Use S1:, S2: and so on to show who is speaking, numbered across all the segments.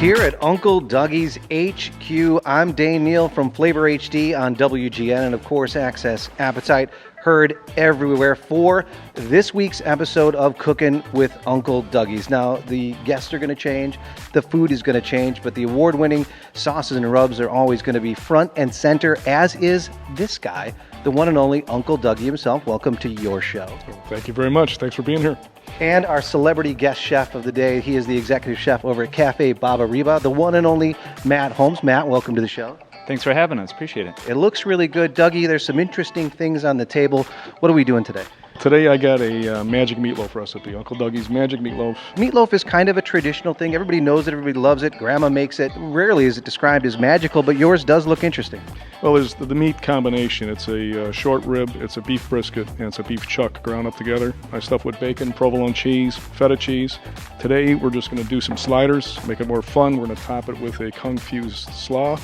S1: Here at Uncle Dougie's HQ, I'm Dane Neal from Flavor HD on WGN and, of course, Access Appetite, heard everywhere for this week's episode of Cooking with Uncle Dougie's. Now, the guests are going to change, the food is going to change, but the award-winning sauces and rubs are always going to be front and center, as is this guy, the one and only Uncle Dougie himself. Welcome to your show.
S2: Thank you very much. Thanks for being here.
S1: And our celebrity guest chef of the day, he is the executive chef over at Cafe Ba-Ba-Reeba, the one and only Matt Holmes. Matt, welcome to the show.
S3: Thanks for having us. Appreciate it.
S1: It looks really good. Dougie, there's some interesting things on the table. What are we doing today?
S2: Today I got a magic meatloaf recipe, Uncle Dougie's magic meatloaf.
S1: Meatloaf is kind of a traditional thing. Everybody knows it. Everybody loves it. Grandma makes it. Rarely is it described as magical, but yours does look interesting.
S2: Well, there's the meat combination. It's a short rib, it's a beef brisket, and it's a beef chuck ground up together. I stuff with bacon, provolone cheese, feta cheese. Today we're just going to do some sliders, make it more fun. We're going to top it with a confused slaw.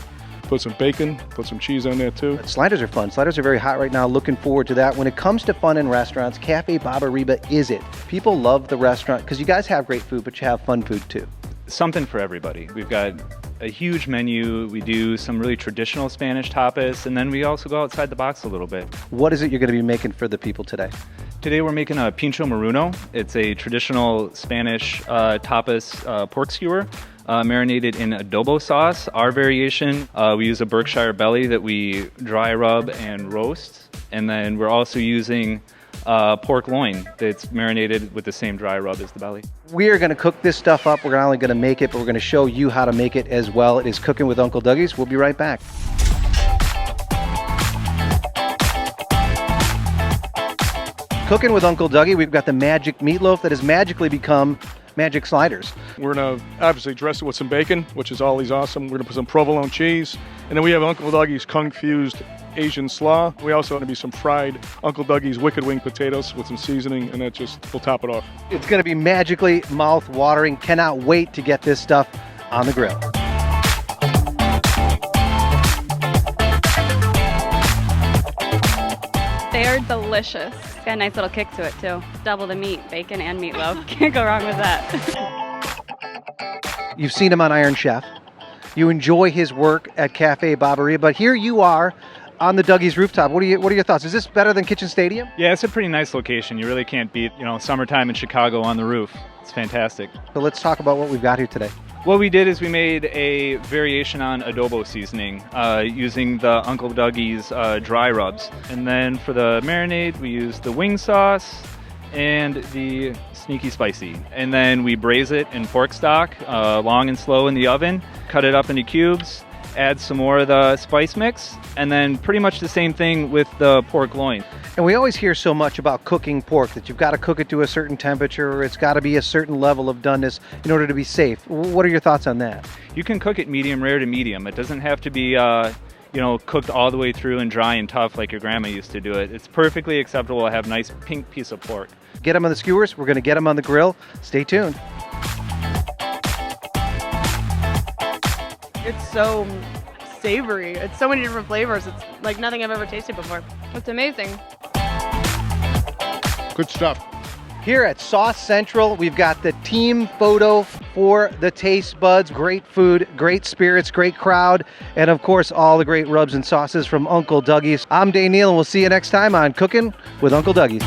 S2: Put some bacon, put some cheese on that too.
S1: Sliders are fun. Sliders are very hot right now. Looking forward to that. When it comes to fun in restaurants, Cafe Ba-Ba-Reeba is it. People love the restaurant because you guys have great food, but you have fun food too.
S3: Something for everybody. We've got a huge menu. We do some really traditional Spanish tapas, and then we also go outside the box a little bit.
S1: What is it you're going to be making for the people today?
S3: Today we're making a pincho maruno. It's a traditional Spanish tapas pork skewer. Marinated in adobo sauce. Our variation, we use a Berkshire belly that we dry rub and roast. And then we're also using pork loin that's marinated with the same dry rub as the belly.
S1: We are going to cook this stuff up. We're not only going to make it, but we're going to show you how to make it as well. It is Cooking with Uncle Dougie's. We'll be right back. Cooking with Uncle Dougie, we've got the magic meatloaf that has magically become magic sliders.
S2: We're going to obviously dress it with some bacon, which is always awesome. We're going to put some provolone cheese. And then we have Uncle Dougie's confused Asian slaw. We also want to be some fried Uncle Dougie's wicked wing potatoes with some seasoning, and that just will top it off.
S1: It's going to be magically mouth-watering. Cannot wait to get this stuff on the grill.
S4: They are delicious. It's got a nice little kick to it too. Double the meat, bacon and meatloaf. Can't go wrong with that.
S1: You've seen him on Iron Chef. You enjoy his work at Cafe Ba-Ba-Reeba, but here you are on the Dougie's rooftop. What are your thoughts? Is this better than Kitchen Stadium?
S3: Yeah, it's a pretty nice location. You really can't beat, summertime in Chicago on the roof. It's fantastic.
S1: So let's talk about what we've got here today.
S3: What we did is we made a variation on adobo seasoning using the Uncle Dougie's dry rubs. And then for the marinade, we used the wing sauce and the sneaky spicy. And then we braise it in pork stock, long and slow in the oven, cut it up into cubes, add some more of the spice mix, and then pretty much the same thing with the pork loin.
S1: And we always hear so much about cooking pork, that you've got to cook it to a certain temperature, or it's got to be a certain level of doneness in order to be safe. What are your thoughts on that?
S3: You can cook it medium rare to medium. It doesn't have to be cooked all the way through and dry and tough like your grandma used to do it. It's perfectly acceptable to have a nice pink piece of pork.
S1: Get them on the skewers. We're going to get them on the grill. Stay tuned.
S5: It's so savory. It's so many different flavors. It's like nothing I've ever tasted before. It's amazing.
S2: Good stuff.
S1: Here at Sauce Central, we've got the team photo for the taste buds. Great food, great spirits, great crowd, and of course, all the great rubs and sauces from Uncle Dougie's. I'm Dane Neal, and we'll see you next time on Cooking with Uncle Dougie's.